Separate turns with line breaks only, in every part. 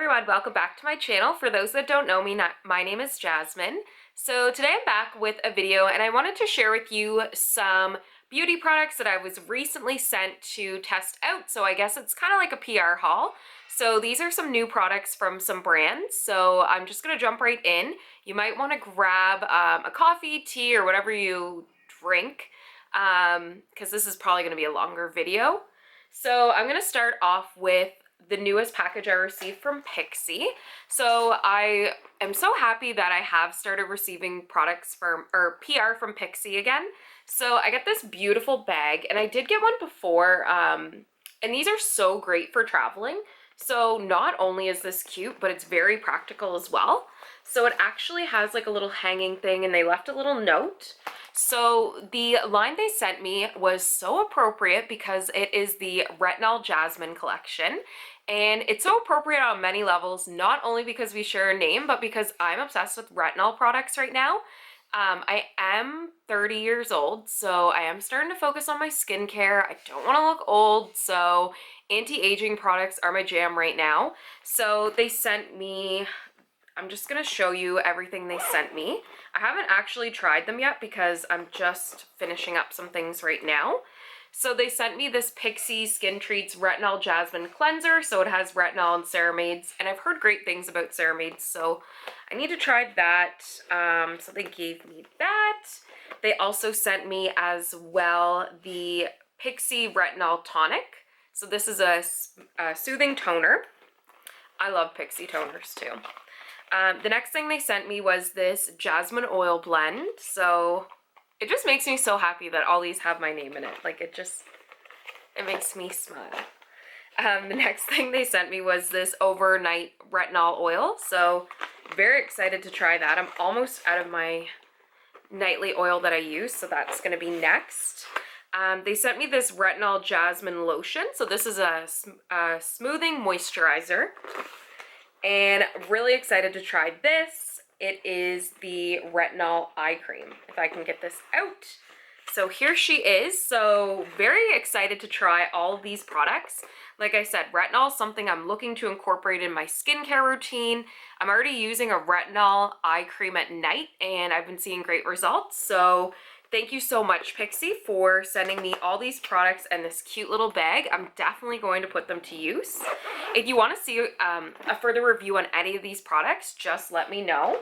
everyone, welcome back to my channel. For those that don't know me, my name is Jasmine. So today I'm back with a video and I wanted to share with you some beauty products that I was recently sent to test out. So I guess it's kind of like a PR haul. So these are some new products from some brands. So I'm just going to jump right in. You might want to grab a coffee, tea, or whatever you drink because this is probably going to be a longer video. So I'm going to start off with the newest package I received from Pixie. So I am so happy that I have started receiving products from, or PR from Pixie again. So I got this beautiful bag, and I did get one before, and these are so great for traveling. So not only is this cute, but it's very practical as well. So it actually has like a little hanging thing, and they left a little note. So the line they sent me was so appropriate because it is the Retinol Jazmin collection. And it's so appropriate on many levels, not only because we share a name, but because I'm obsessed with retinol products right now. I am 30 years old, so I am starting to focus on my skincare. I don't want to look old, so anti-aging products are my jam right now. So they sent me, I'm just going to show you everything they sent me. I haven't actually tried them yet because I'm just finishing up some things right now. So they sent me this Pixie Skin Treats Retinol Jasmine Cleanser. So it has retinol and ceramides, and I've heard great things about ceramides, so I need to try that. So they gave me that. They also sent me as well the Pixie Retinol Tonic. So this is a soothing toner. I love Pixie toners too. The next thing they sent me was this Jasmine Oil Blend. So it just makes me so happy that all these have my name in it. Like it makes me smile. The next thing they sent me was this overnight retinol oil. So very excited to try that. I'm almost out of my nightly oil that I use, so that's going to be next. They sent me this Retinol Jasmine Lotion. So this is a smoothing moisturizer. And really excited to try this. It is the Retinol Eye Cream, if I can get this out. So here she is. So very excited to try all of these products. Like I said, retinol is something I'm looking to incorporate in my skincare routine. I'm already using a retinol eye cream at night, and I've been seeing great results. So thank you so much, Pixie, for sending me all these products and this cute little bag. I'm definitely going to put them to use. If you want to see a further review on any of these products, just let me know.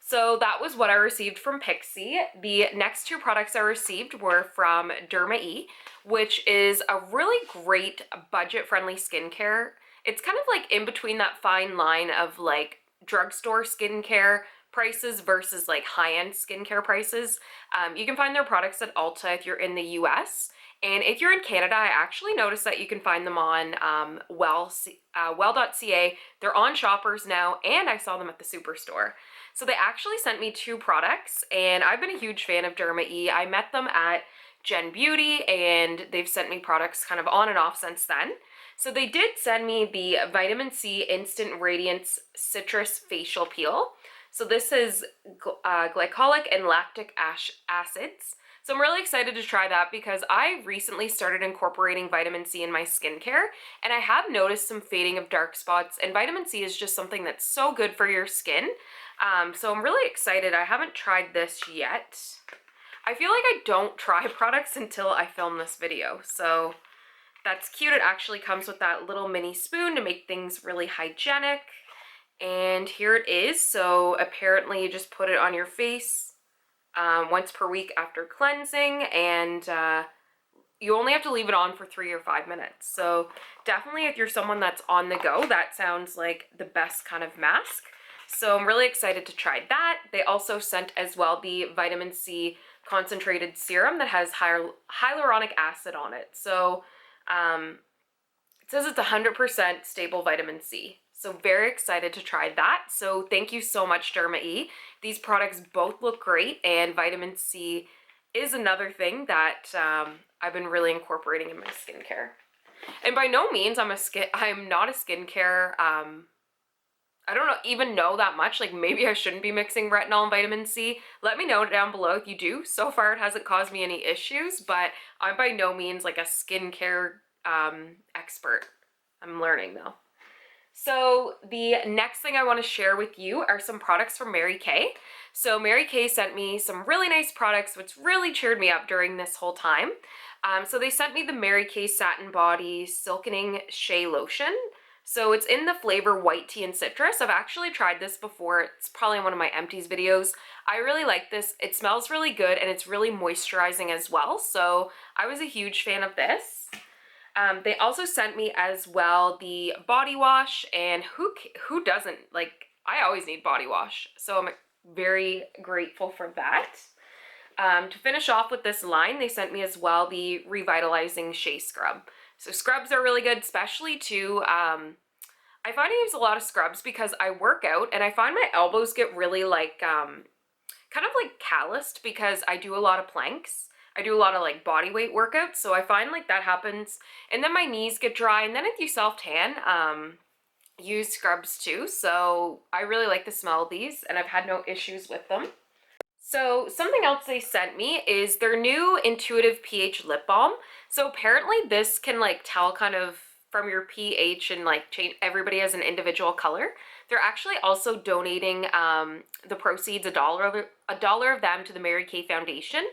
So that was what I received from Pixie. The next two products I received were from Derma E, which is a really great budget-friendly skincare. It's kind of like in between that fine line of like drugstore skincare prices versus like high-end skincare prices. You can find their products at Ulta if you're in the US. And if you're in Canada, I actually noticed that you can find them on well.ca. They're on Shoppers now, and I saw them at the Superstore. So they actually sent me two products, and I've been a huge fan of Derma E. I met them at Gen Beauty, and they've sent me products kind of on and off since then. So they did send me the Vitamin C Instant Radiance Citrus Facial Peel. So this is glycolic and lactic acids. So I'm really excited to try that because I recently started incorporating vitamin C in my skincare, and I have noticed some fading of dark spots, and vitamin C is just something that's so good for your skin. So I'm really excited. I haven't tried this yet. I feel like I don't try products until I film this video, so that's cute. It actually comes with that little mini spoon to make things really hygienic. And here it is. So apparently you just put it on your face once per week after cleansing, and you only have to leave it on for 3 or 5 minutes. So definitely if you're someone that's on the go, that sounds like the best kind of mask. So I'm really excited to try that. They also sent as well the vitamin C concentrated serum that has hyaluronic acid on it. So it says it's 100% stable vitamin C. So very excited to try that. So thank you so much, Derma E. These products both look great, and vitamin C is another thing that I've been really incorporating in my skincare. And by no means I'm not a skincare I don't even know that much. Like maybe I shouldn't be mixing retinol and vitamin C. Let me know down below if you do. So far it hasn't caused me any issues, but I'm by no means like a skincare expert. I'm learning though. So the next thing I want to share with you are some products from Mary Kay. So Mary Kay sent me some really nice products, which really cheered me up during this whole time. So they sent me the Mary Kay Satin Body Silkening Shea Lotion. So it's in the flavor white tea and citrus. I've actually tried this before. It's probably in one of my empties videos. I really like this. It smells really good and it's really moisturizing as well. So I was a huge fan of this. They also sent me as well the body wash, and who doesn't? Like, I always need body wash, so I'm very grateful for that. To finish off with this line, they sent me as well the Revitalizing Shea Scrub. So scrubs are really good, especially too, I find I use a lot of scrubs because I work out and I find my elbows get really like, kind of like calloused because I do a lot of planks. I do a lot of like body weight workouts, so I find like that happens. And then my knees get dry, and then if you self-tan, use scrubs too. So I really like the smell of these, and I've had no issues with them. So something else they sent me is their new Intuitive Ph Lip Balm. So apparently this can like tell kind of from your pH and like change, everybody has an individual color. They're actually also donating the proceeds, a dollar of them, to the Mary Kay Foundation.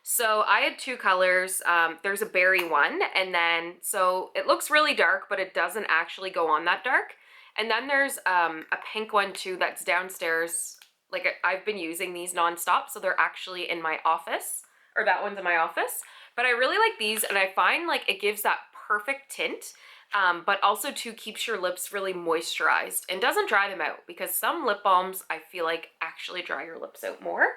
So I had two colors. There's a berry one, and then, so it looks really dark, but it doesn't actually go on that dark. And then there's a pink one too that's downstairs. Like, I've been using these nonstop, so they're actually in my office, or that one's in my office. But I really like these, and I find like it gives that perfect tint, but also too keeps your lips really moisturized and doesn't dry them out, because some lip balms I feel like actually dry your lips out more.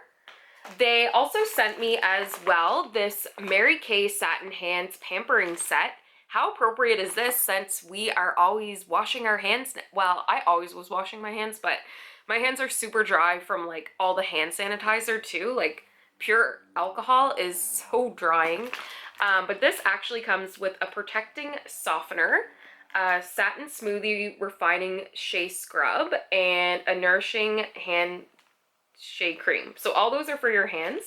They also sent me as well this Mary Kay Satin Hands Pampering Set. How appropriate is this since we are always washing our hands? Well, I always was washing my hands, but my hands are super dry from like all the hand sanitizer too. Like, pure alcohol is so drying. But this actually comes with a protecting softener, a satin smoothie refining shea scrub, and a nourishing hand Shea cream. So all those are for your hands.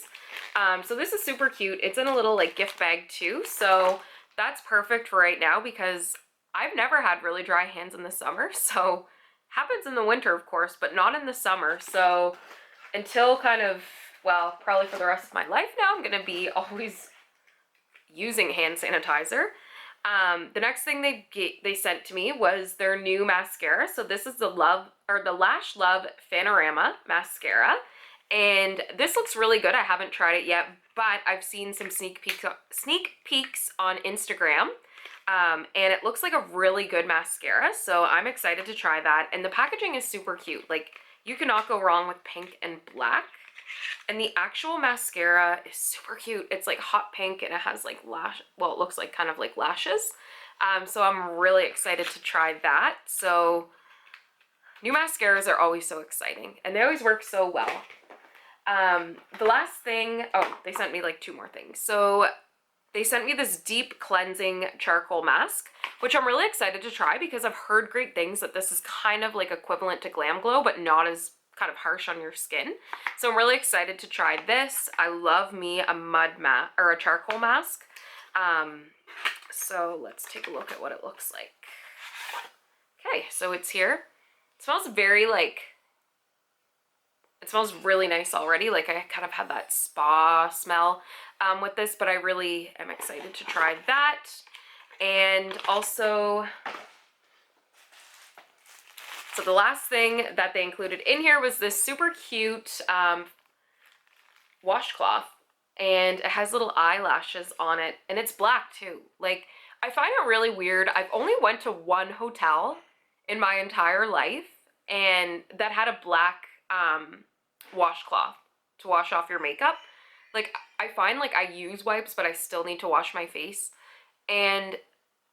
So this is super cute. It's in a little like gift bag too. So that's perfect for right now because I've never had really dry hands in the summer. So happens in the winter, of course, but not in the summer. So until kind of, well, probably for the rest of my life now, I'm going to be always using hand sanitizer. The next thing they sent to me was their new mascara. So this is the Lash Love Fanorama mascara, and this looks really good. I haven't tried it yet, but I've seen some sneak peeks on Instagram, and it looks like a really good mascara. So I'm excited to try that. And the packaging is super cute. Like, you cannot go wrong with pink and black. And the actual mascara is super cute. It's like hot pink and it has like it looks like kind of like lashes. So I'm really excited to try that. So new mascaras are always so exciting and they always work so well. The last thing, oh, they sent me like two more things. So they sent me this deep cleansing charcoal mask, which I'm really excited to try because I've heard great things that this is kind of like equivalent to Glam Glow, but not as kind of harsh on your skin. So I'm really excited to try this. I love me a a charcoal mask. So let's take a look at what it looks like. Okay, so it's here. It smells very like, it smells really nice already. Like, I kind of had that spa smell with this, but I really am excited to try that. And also, so the last thing that they included in here was this super cute washcloth, and it has little eyelashes on it, and it's black too. Like, I find it really weird. I've only went to one hotel in my entire life, and that had a black washcloth to wash off your makeup. Like, I find like I use wipes, but I still need to wash my face, and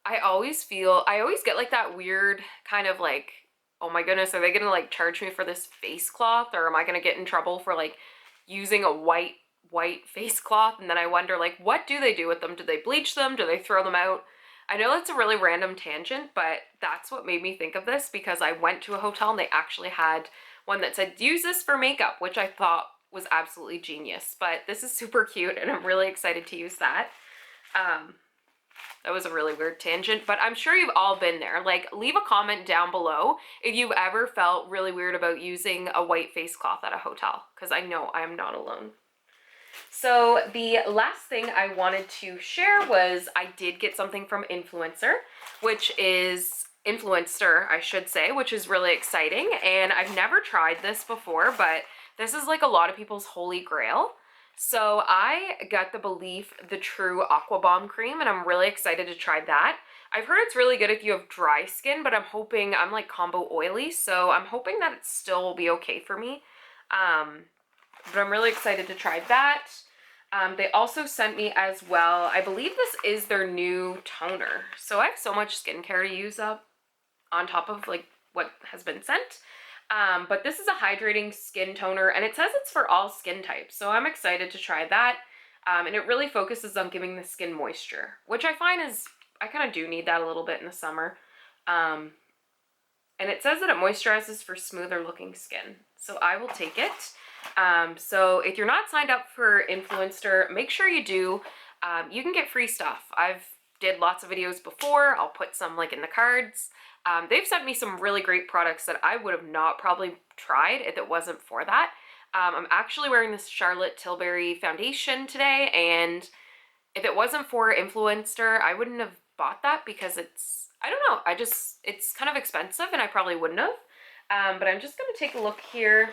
I always get like that weird kind of like, oh my goodness, are they gonna like charge me for this face cloth, or am I gonna get in trouble for like using a white face cloth? And then I wonder, like, what do they do with them? Do they bleach them? Do they throw them out? I know that's a really random tangent, but that's what made me think of this, because I went to a hotel and they actually had one that said use this for makeup, which I thought was absolutely genius. But this is super cute and I'm really excited to use that. That was a really weird tangent, but I'm sure you've all been there. Like, leave a comment down below if you've ever felt really weird about using a white face cloth at a hotel, because I know I am not alone. So the last thing I wanted to share was I did get something from Influencer, which is Influencer, I should say, which is really exciting. And I've never tried this before, but this is like a lot of people's holy grail. So I got the Belief the True Aqua Bomb Cream, and I'm really excited to try that. I've heard it's really good if you have dry skin, but I'm like combo oily, so I'm hoping that it still will be okay for me. But I'm really excited to try that. They also sent me as well, I believe this is their new toner. So I have so much skincare to use up on top of like what has been sent. But this is a hydrating skin toner, and it says it's for all skin types. So I'm excited to try that. And it really focuses on giving the skin moisture, which I find is, I kind of do need that a little bit in the summer. And it says that it moisturizes for smoother looking skin. So I will take it. So if you're not signed up for Influencer, make sure you do. You can get free stuff. I've did lots of videos before. I'll put some like in the cards. They've sent me some really great products that I would have not probably tried if it wasn't for that. I'm actually wearing this Charlotte Tilbury foundation today, and if it wasn't for Influencer, I wouldn't have bought that because it's, I don't know, it's kind of expensive and I probably wouldn't have. But I'm just going to take a look here.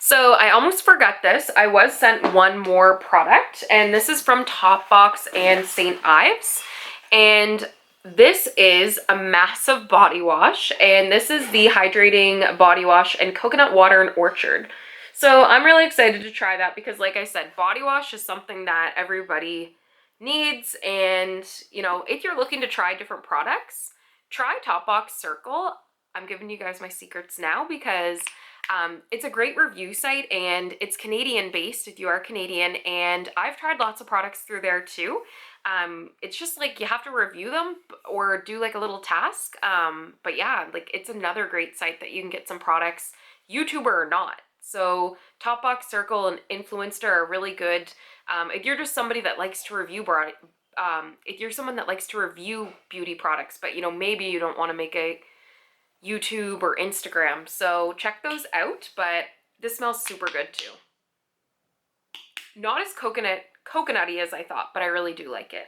So I almost forgot this. I was sent one more product, and this is from Topbox and St. Ives. And this is a massive body wash, and this is the Hydrating Body Wash and Coconut Water and Orchard. So I'm really excited to try that because, like I said, body wash is something that everybody needs. And, you know, if you're looking to try different products, try Topbox Circle. I'm giving you guys my secrets now because it's a great review site, and it's Canadian based if you are Canadian, and I've tried lots of products through there too. It's just like you have to review them or do like a little task. But yeah, like it's another great site that you can get some products, YouTuber or not. So Topbox Circle and Influencer are really good. If you're just somebody that likes to review if you're someone that likes to review beauty products, but you know, maybe you don't want to make a YouTube or Instagram, so check those out. But this smells super good too. Not as coconutty as I thought, but I really do like it.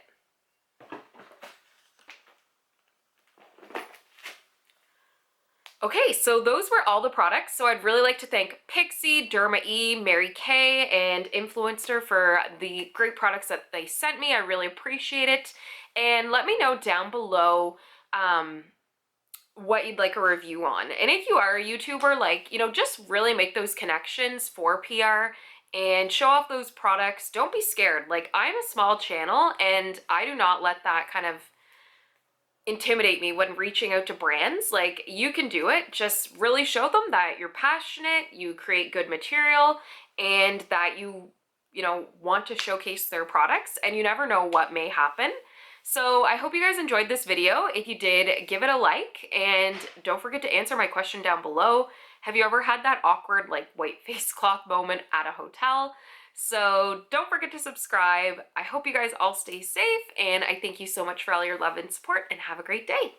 Okay, so those were all the products. So I'd really like to thank Pixie, Derma E, Mary Kay, and Influencer for the great products that they sent me. I really appreciate it. And let me know down below what you'd like a review on. And if you are a YouTuber, like, you know, just really make those connections for PR and show off those products. Don't be scared. Like, I'm a small channel, and I do not let that kind of intimidate me when reaching out to brands. Like, you can do it. Just really show them that you're passionate, you create good material, and that you know, want to showcase their products, and you never know what may happen. So I hope you guys enjoyed this video. If you did, give it a like, and don't forget to answer my question down below. Have you ever had that awkward like white face cloth moment at a hotel? So don't forget to subscribe. I hope you guys all stay safe, and I thank you so much for all your love and support, and have a great day.